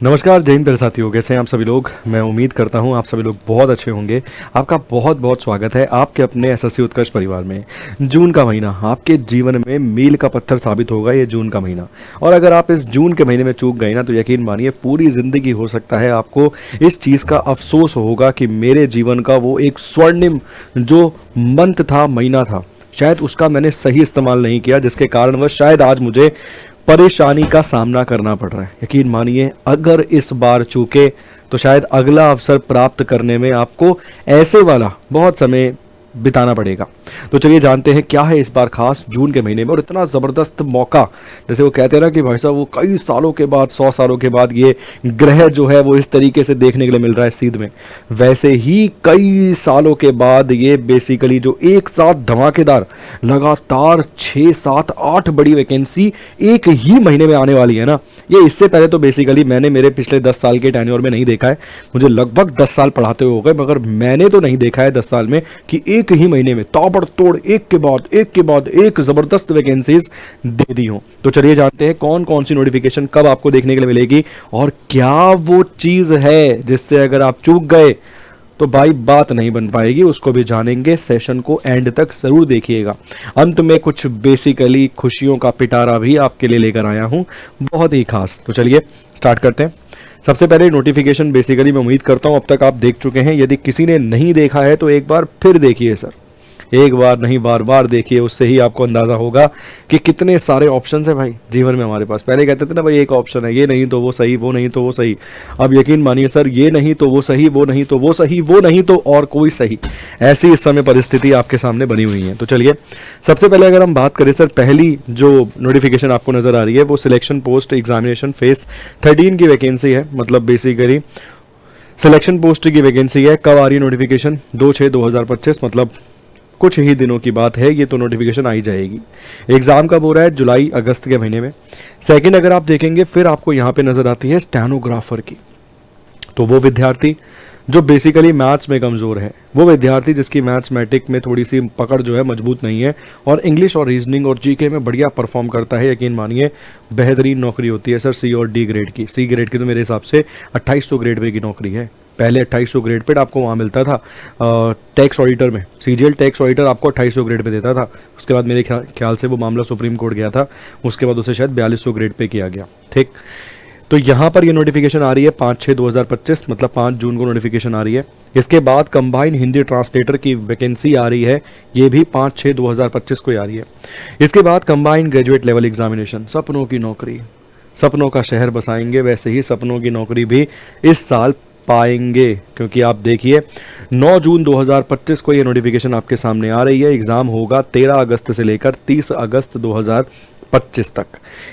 नमस्कार जय हिंद प्यारे साथियों, कैसे हैं आप सभी लोग। मैं उम्मीद करता हूं आप सभी लोग बहुत अच्छे होंगे। आपका बहुत बहुत स्वागत है आपके अपने एसएससी उत्कर्ष परिवार में। जून का महीना आपके जीवन में मील का पत्थर साबित होगा, ये जून का महीना। और अगर आप इस जून के महीने में चूक गए ना, तो यकीन मानिए पूरी ज़िंदगी हो सकता है आपको इस चीज़ का अफसोस होगा कि मेरे जीवन का वो एक स्वर्णिम जो मंथ था, महीना था, शायद उसका मैंने सही इस्तेमाल नहीं किया, जिसके कारण वह शायद आज मुझे परेशानी का सामना करना पड़ रहा है। यकीन मानिए अगर इस बार चूके तो शायद अगला अवसर प्राप्त करने में आपको ऐसे वाला बहुत समय बिताना पड़ेगा। तो चलिए जानते हैं क्या है इस बार खास जून के महीने में और इतना ज़बरदस्त मौका। जैसे वो कहते हैं ना कि भाई साहब वो कई सालों के बाद, 100 सालों के बाद ये ग्रह जो है वो इस तरीके से देखने के लिए मिल रहा है सीध में, वैसे ही कई सालों के बाद ये बेसिकली जो एक साथ धमाकेदार लगातार 6, 7, 8 बड़ी वैकेंसी एक ही महीने में आने वाली है ना। ये इससे पहले तो बेसिकली मैंने मेरे पिछले 10 साल के टेन्योर में नहीं देखा है। मुझे लगभग 10 साल पढ़ाते हुए हो गए, मगर मैंने तो नहीं देखा है 10 साल में कि एक ही महीने में ताबड़तोड़ एक के बाद एक जबरदस्त वैकेंसीज दे दी हो। तो चलिए जानते हैं कौन कौन सी नोटिफिकेशन कब आपको देखने के लिए मिलेगी और क्या वो चीज है जिससे अगर आप चूक गए तो भाई बात नहीं बन पाएगी। उसको भी जानेंगे, सेशन को एंड तक जरूर देखिएगा। अंत में कुछ बेसिकली खुशियों का पिटारा भी आपके लिए लेकर आया हूं, बहुत ही खास। तो चलिए स्टार्ट करते हैं। सबसे पहले नोटिफिकेशन बेसिकली मैं उम्मीद करता हूं अब तक आप देख चुके हैं। यदि किसी ने नहीं देखा है तो एक बार फिर देखिए सर, एक बार नहीं बार बार देखिए, उससे ही आपको अंदाजा होगा कि कितने सारे ऑप्शंस हैं भाई जीवन में हमारे पास। पहले कहते थे ना भाई एक ऑप्शन है, ये नहीं तो वो सही, वो नहीं तो वो सही। अब यकीन मानिए सर, ये नहीं तो वो सही, वो नहीं तो वो सही, वो नहीं तो और कोई सही, ऐसी इस समय परिस्थिति आपके सामने बनी हुई है। तो चलिए सबसे पहले अगर हम बात करें सर, पहली जो नोटिफिकेशन आपको नजर आ रही है वो सिलेक्शन पोस्ट एग्जामिनेशन फेज 13 की वैकेंसी है। मतलब बेसिकली सिलेक्शन पोस्ट की वैकेंसी है। कब आ रही है नोटिफिकेशन? 2/6/2025, मतलब कुछ ही दिनों की बात है। ये तो नोटिफिकेशन आई जाएगी। एग्जाम कब हो रहा है? जुलाई अगस्त के महीने में। सेकंड अगर आप देखेंगे फिर आपको यहाँ पे नजर आती है स्टेनोग्राफर की। तो वो विद्यार्थी जो बेसिकली मैथ्स में कमज़ोर है, वो विद्यार्थी जिसकी मैथमेटिक में थोड़ी सी पकड़ जो है मजबूत नहीं है और इंग्लिश और रीजनिंग और जीके में बढ़िया परफॉर्म करता है, यकीन मानिए बेहतरीन नौकरी होती है सर सी और डी ग्रेड की। सी ग्रेड की तो मेरे हिसाब से 2800 ग्रेड पे की नौकरी है। पहले 2800 ग्रेड पे आपको वहाँ मिलता था टैक्स ऑडिटर में, सीजीएल टैक्स ऑडिटर आपको 2800 ग्रेड पे देता था। उसके बाद मेरे ख्याल से वो मामला सुप्रीम कोर्ट गया था, उसके बाद उसे शायद 4200 ग्रेड पे किया गया। ठीक, तो यहाँ पर ये नोटिफिकेशन आ रही है 5/6/2025, मतलब 5 जून को नोटिफिकेशन आ रही है। इसके बाद कंबाइन हिंदी ट्रांसलेटर की वैकेंसी आ रही है, ये भी 5/6/2025 को आ रही है। इसके बाद कंबाइन ग्रेजुएट लेवल एग्जामिनेशन, सपनों की नौकरी, सपनों का शहर बसाएंगे, वैसे ही सपनों की नौकरी भी इस साल पाएंगे। क्योंकि आप देखिए 9 जून 2025 को ये नोटिफिकेशन आपके सामने आ रही है। एग्जाम होगा 13 अगस्त से लेकर 30 अगस्त 2025 तक।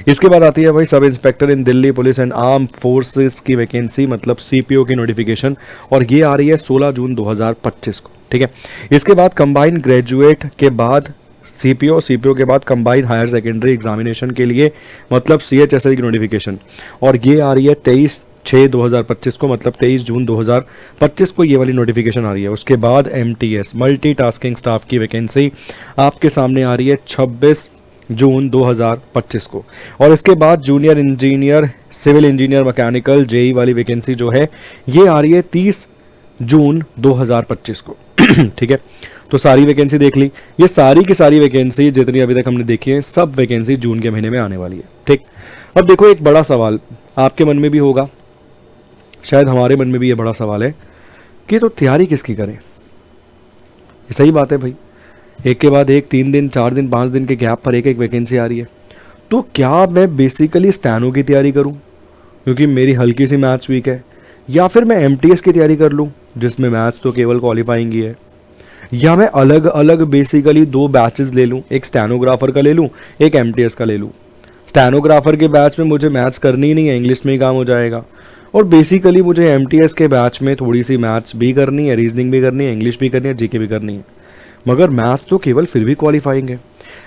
इसके बाद आती है भाई sub inspector in Delhi police and arm forces की वैकेंसी, मतलब सीपीओ की नोटिफिकेशन, और ये आ रही है 16 जून 2025 को। ठीक है, इसके बाद कंबाइन ग्रेजुएट के बाद सीपीओ के बाद कंबाइंड हायर सेकेंडरी एग्जामिनेशन के लिए, मतलब सीएचएसएल की नोटिफिकेशन, और ये आ रही है 23/6/2025 को, मतलब 23 जून 2025 को ये वाली नोटिफिकेशन आ रही है। उसके बाद एमटीएस मल्टीटास्किंग स्टाफ की वैकेंसी आपके सामने आ रही है 26 जून 2025 को। और इसके बाद junior engineer civil engineer mechanical JE वाली वैकेंसी जो है ये आ रही है 30 जून 2025 को। ठीक है, तो सारी वैकेंसी देख ली। ये सारी की सारी वैकेंसी जितनी अभी तक हमने देखी है, सब वैकेंसी जून के महीने में आने वाली है। ठीक, अब देखो एक बड़ा सवाल आपके मन में भी होगा, शायद हमारे मन में भी ये बड़ा सवाल है कि तो तैयारी किसकी करें। ये सही बात है भाई, एक के बाद एक 3 दिन 4 दिन 5 दिन के गैप पर एक वैकेंसी आ रही है। तो क्या मैं बेसिकली स्टैनो की तैयारी करूं क्योंकि मेरी हल्की सी मैथ्स वीक है, या फिर मैं एमटीएस की तैयारी कर लूं जिसमें मैथ्स तो केवल क्वालिफाइंग ही है, या मैं अलग अलग बेसिकली 2 बैचेस ले लूं, एक स्टैनोग्राफर का ले लूं, एक एमटीएस का ले लूं। स्टैनोग्राफर के बैच में मुझे मैथ्स करनी ही नहीं है, इंग्लिश में ही काम हो जाएगा, और बेसिकली मुझे एमटीएस के बैच में थोड़ी सी मैथ्स भी करनी है, रीजनिंग भी करनी है, इंग्लिश भी करनी है, जीके भी करनी है, मगर मैथ्स तो केवल फिर भी क्वालिफाइंग है।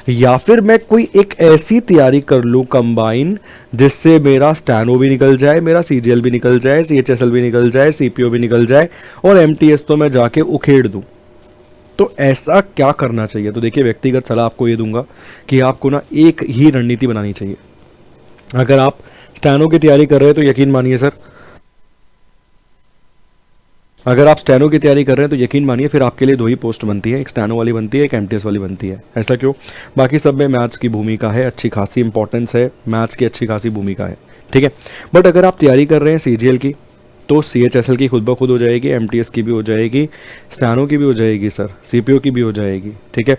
या फिर मैं कोई एक ऐसी तैयारी कर लूँ कंबाइन जिससे मेरा स्टैनो भी निकल जाए, मेरा सीजीएल भी निकल जाए, सीएचएसएल भी निकल जाए, सीपीओ भी निकल जाए, और एमटीएस तो मैं जाके उखेड़ दूँ। तो ऐसा क्या करना चाहिए? तो देखिए व्यक्तिगत सलाह आपको ये दूंगा कि आपको ना एक ही रणनीति बनानी चाहिए। अगर आप स्टैनो की तैयारी कर रहे हैं तो यकीन मानिए सर अगर आप स्टेनो की तैयारी कर रहे हैं तो यकीन मानिए फिर आपके लिए दो ही पोस्ट बनती है, एक स्टेनो वाली बनती है, एक एमटीएस वाली बनती है। ऐसा क्यों? बाकी सब में मैथ्स की भूमिका है, अच्छी खासी इंपॉर्टेंस है, मैथ्स की अच्छी खासी भूमिका है, ठीक है। बट अगर आप तैयारी कर रहे हैं सीजीएल की तो सीएचएसएल की खुद ब खुद हो जाएगी, एमटीएस की भी हो जाएगी, स्टेनो की भी हो जाएगी सर, सीपीओ की भी हो जाएगी, ठीक है।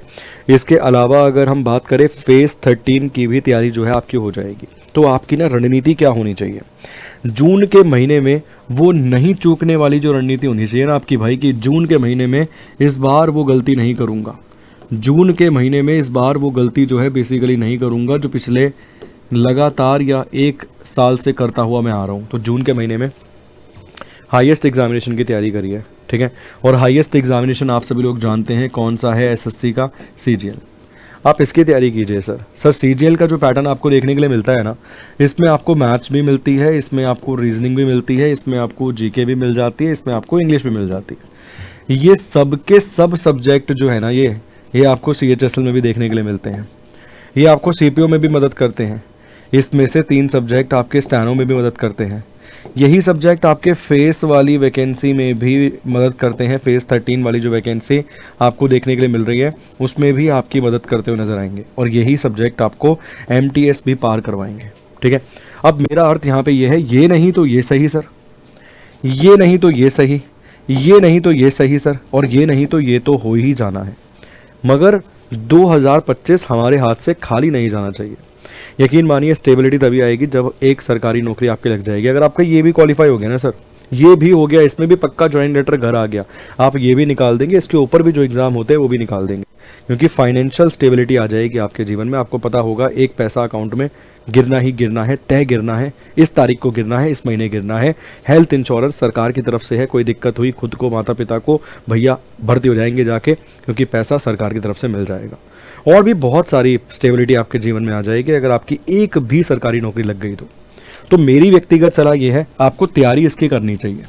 इसके अलावा अगर हम बात करें फेज़ 13 की भी तैयारी जो है आपकी हो जाएगी। तो आपकी ना रणनीति क्या होनी चाहिए जून के महीने में, वो नहीं चूकने वाली जो रणनीति होनी चाहिए ना आपकी भाई, कि जून के महीने में इस बार वो गलती नहीं करूँगा, जून के महीने में इस बार वो गलती जो है बेसिकली नहीं करूँगा जो पिछले लगातार या एक साल से करता हुआ मैं आ रहा हूँ। तो जून के महीने में हाईएस्ट एग्जामिनेशन की तैयारी करिए, ठीक है। और हाईएस्ट एग्जामिनेशन आप सभी लोग जानते हैं कौन सा है, एसएससी का सीजीएल। आप इसकी तैयारी कीजिए सर सीजीएल का जो पैटर्न आपको देखने के लिए मिलता है ना, इसमें आपको मैथ्स भी मिलती है, इसमें आपको रीजनिंग भी मिलती है, इसमें आपको जीके भी मिल जाती है, इसमें आपको इंग्लिश भी मिल जाती है। ये सब के सब सब्जेक्ट जो है ना, ये आपको सीएचएसएल में भी देखने के लिए मिलते हैं, ये आपको सीपीओ में भी मदद करते हैं। इसमें से 3 सब्जेक्ट आपके स्टेनो में भी मदद करते हैं। यही सब्जेक्ट आपके फेस वाली वैकेंसी में भी मदद करते हैं। फेज़ 13 वाली जो वैकेंसी आपको देखने के लिए मिल रही है उसमें भी आपकी मदद करते हुए नजर आएंगे, और यही सब्जेक्ट आपको एमटीएस भी पार करवाएंगे, ठीक है। अब मेरा अर्थ यहाँ पे ये है, ये नहीं तो ये सही सर, ये नहीं तो ये सही, ये नहीं तो ये सही सर, और ये नहीं तो ये तो हो ही जाना है। मगर 2025 हमारे हाथ से खाली नहीं जाना चाहिए। यकीन मानिए स्टेबिलिटी तभी आएगी जब एक सरकारी नौकरी आपके लग जाएगी। अगर आपका ये भी क्वालिफाई हो गया ना सर, ये भी हो गया, इसमें भी पक्का ज्वाइनिंग लेटर घर आ गया, आप ये भी निकाल देंगे, इसके ऊपर भी जो एग्जाम होते हैं वो भी निकाल देंगे, क्योंकि फाइनेंशियल स्टेबिलिटी आ जाएगी आपके जीवन में। आपको पता होगा एक पैसा अकाउंट में गिरना ही गिरना है, तय गिरना है, इस तारीख को गिरना है, इस महीने गिरना है। हेल्थ इंश्योरेंस सरकार की तरफ से है, कोई दिक्कत हुई खुद को माता पिता को, भैया भर्ती हो जाएंगे जाके, क्योंकि पैसा सरकार की तरफ से मिल जाएगा। और भी बहुत सारी स्टेबिलिटी आपके जीवन में आ जाएगी अगर आपकी एक भी सरकारी नौकरी लग गई तो मेरी व्यक्तिगत सलाह ये है, आपको तैयारी इसकी करनी चाहिए।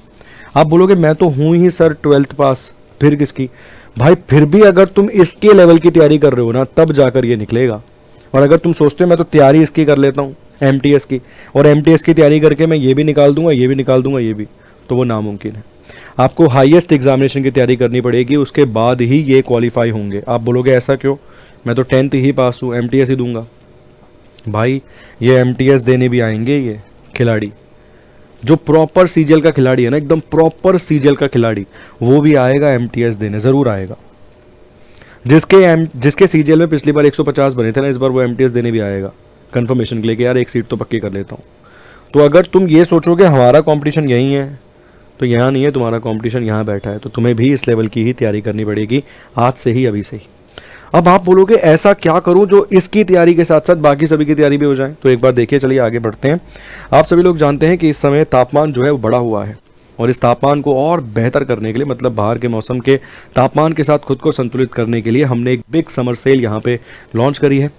आप बोलोगे मैं तो हूँ ही सर 12th पास, फिर किसकी? भाई फिर भी अगर तुम इसके लेवल की तैयारी कर रहे हो ना, तब जाकर ये निकलेगा। और अगर तुम सोचते हो मैं तो तैयारी इसकी कर लेता हूँ एमटीएस की, और एमटीएस की तैयारी करके मैं ये भी निकाल दूंगा, ये भी निकाल दूंगा, ये भी, तो वो नामुमकिन है। आपको हाईएस्ट एग्जामिनेशन की तैयारी करनी पड़ेगी, उसके बाद ही ये क्वालिफाई होंगे। आप बोलोगे ऐसा क्यों, मैं तो 10th ही पास हूँ, एमटीएस ही दूंगा। भाई ये एमटीएस देने भी आएंगे ये खिलाड़ी, जो प्रॉपर सीजीएल का खिलाड़ी है ना, एकदम प्रॉपर सीजीएल का खिलाड़ी, वो भी आएगा एमटीएस देने, जरूर आएगा। जिसके सीजीएल में पिछली बार 150 बने थे ना, इस बार वो एमटीएस देने भी आएगा कंफर्मेशन के लिए कि यार एक सीट तो पक्की कर लेता हूँ। तो अगर तुम ये सोचोगे हमारा कंपटीशन यही है, तो यहाँ नहीं है, तुम्हारा कंपटीशन यहाँ बैठा है। तो तुम्हें भी इस लेवल की ही तैयारी करनी पड़ेगी आज से ही, अभी से ही। अब आप बोलोगे ऐसा क्या करूं जो इसकी तैयारी के साथ साथ बाकी सभी की तैयारी भी हो जाए। तो एक बार देखिए, चलिए आगे बढ़ते हैं। आप सभी लोग जानते हैं कि इस समय तापमान जो है वो बढ़ा हुआ है, और इस तापमान को और बेहतर करने के लिए, मतलब बाहर के मौसम के तापमान के साथ खुद को संतुलित करने के लिए हमने एक बिग समर सेल यहाँ पे लॉन्च करी है।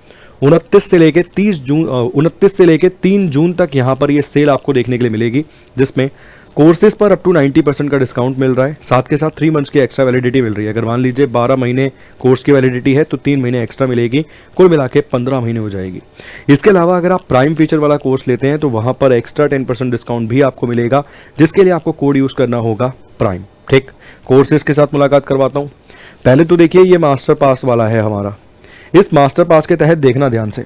29 से लेके 3 जून तक यहाँ पर ये सेल आपको देखने के लिए मिलेगी, जिसमें कोर्सेज पर अप टू 90% का डिस्काउंट मिल रहा है। साथ के साथ 3 मंथ्स की एक्स्ट्रा वैलिडिटी मिल रही है। अगर मान लीजिए 12 महीने कोर्स की वैलिडिटी है तो 3 महीने एक्स्ट्रा मिलेगी, कुल मिला के 15 महीने हो जाएगी। इसके अलावा अगर आप प्राइम फीचर वाला कोर्स लेते हैं तो वहाँ पर एक्स्ट्रा 10% डिस्काउंट भी आपको मिलेगा, जिसके लिए आपको कोड यूज़ करना होगा प्राइम। ठीक, कोर्सेज के साथ मुलाकात करवाता हूँ। पहले तो देखिए ये मास्टर पास वाला है हमारा। इस मास्टर पास के तहत देखना ध्यान से,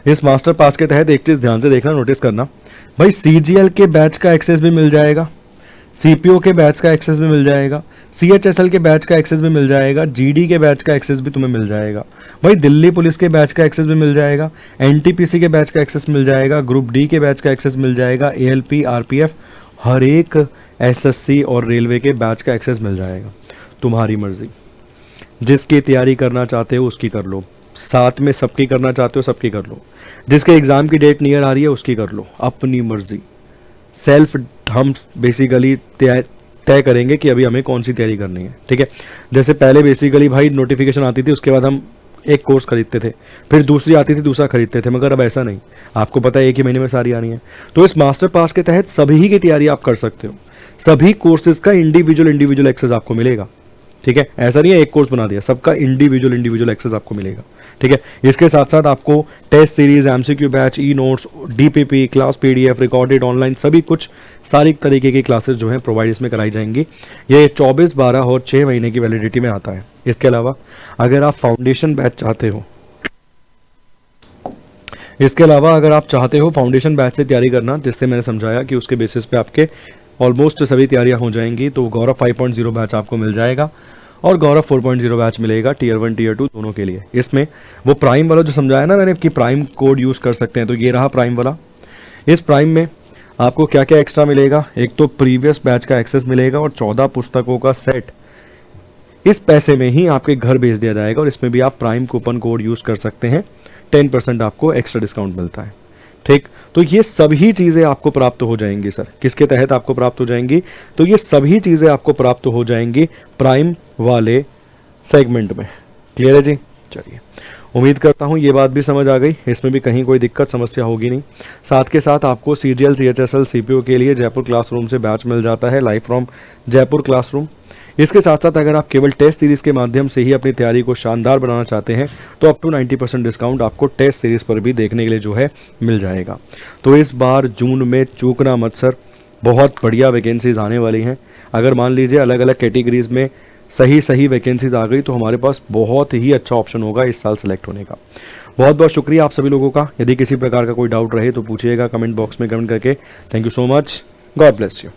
इस मास्टर पास के तहत एक चीज ध्यान से देखना, नोटिस करना भाई, सीजीएल के बैच का एक्सेस भी मिल जाएगा, सीपीओ के बैच का एक्सेस भी मिल जाएगा, सीएचएसएल के बैच का एक्सेस भी मिल जाएगा, जीडी के बैच का एक्सेस भी तुम्हें मिल जाएगा भाई, दिल्ली पुलिस के बैच का एक्सेस भी मिल जाएगा, एनटीपीसी के बैच का एक्सेस मिल जाएगा, ग्रुप डी के बैच का एक्सेस मिल जाएगा, एएलपी, आरपीएफ, हर एक एसएससी और रेलवे के बैच का एक्सेस मिल जाएगा। तुम्हारी मर्जी, जिसकी तैयारी करना चाहते हो उसकी कर लो, साथ में सबकी करना चाहते हो सबकी कर लो, जिसके एग्ज़ाम की डेट नियर आ रही है उसकी कर लो, अपनी मर्जी। सेल्फ हम बेसिकली तय करेंगे कि अभी हमें कौन सी तैयारी करनी है। ठीक है, जैसे पहले बेसिकली भाई नोटिफिकेशन आती थी, उसके बाद हम एक कोर्स खरीदते थे, फिर दूसरी आती थी दूसरा खरीदते थे, मगर अब ऐसा नहीं, आपको पता है एक ही महीने में सारी आनी है। तो इस मास्टर पास के तहत सभी की तैयारी आप कर सकते हो, सभी कोर्सेज का इंडिविजुअल एक्सेस आपको मिलेगा। ठीक है, ऐसा नहीं है एक कोर्स बना दिया, सबका इंडिविजुअल एक्सेस आपको मिलेगा। ठीक है। इसके साथ साथ आपको test series, MCQ batch, e notes, DPP, class PDF, recorded online सभी कुछ सारी तरीके की क्लासेस जो हैं प्रोवाइड इसमें कराई जाएंगी। ये 24, 12 और 6 महीने की वैलिडिटी में आता है। इसके अलावा अगर आप फाउंडेशन बैच चाहते हो, फाउंडेशन बैच से तैयारी करना, जिससे मैंने समझाया कि उसके बेसिस पे आपके ऑलमोस्ट सभी तैयारियां हो जाएंगी, तो गौरव 5.0 बैच आपको मिल जाएगा और गौरव 4.0 बैच मिलेगा टीयर 1 टीयर 2 दोनों के लिए। इसमें वो प्राइम वाला जो समझाया ना मैंने कि प्राइम कोड यूज़ कर सकते हैं, तो ये रहा प्राइम वाला। इस प्राइम में आपको क्या क्या एक्स्ट्रा मिलेगा, एक तो प्रीवियस बैच का एक्सेस मिलेगा और 14 पुस्तकों का सेट इस पैसे में ही आपके घर भेज दिया जाएगा। और इसमें भी आप प्राइम कूपन कोड यूज़ कर सकते हैं, 10% आपको एक्स्ट्रा डिस्काउंट मिलता है। ठीक, तो ये सभी चीज़ें आपको प्राप्त हो जाएंगी सर। किसके तहत आपको प्राप्त हो जाएंगी, तो ये सभी चीज़ें आपको प्राप्त हो जाएंगी प्राइम वाले सेगमेंट में। क्लियर है जी? चलिए, उम्मीद करता हूँ ये बात भी समझ आ गई, इसमें भी कहीं कोई दिक्कत समस्या होगी नहीं। साथ के साथ आपको CGL CHSL CPO के लिए जयपुर क्लासरूम से बैच मिल जाता है, लाइव फ्रॉम जयपुर क्लासरूम। इसके साथ साथ अगर आप केवल टेस्ट सीरीज़ के माध्यम से ही अपनी तैयारी को शानदार बनाना चाहते हैं, तो अप टू 90% डिस्काउंट आपको टेस्ट सीरीज़ पर भी देखने के लिए जो है मिल जाएगा। तो इस बार जून में चूकना मत सर, बहुत बढ़िया वैकेंसीज आने वाली हैं। अगर मान लीजिए अलग अलग कैटेगरीज में सही वैकेंसीज आ गई, तो हमारे पास बहुत ही अच्छा ऑप्शन होगा इस साल सेलेक्ट होने का। बहुत बहुत शुक्रिया आप सभी लोगों का। यदि किसी प्रकार का कोई डाउट रहे तो पूछिएगा कमेंट बॉक्स में कमेंट करके। Thank you so much, God bless you.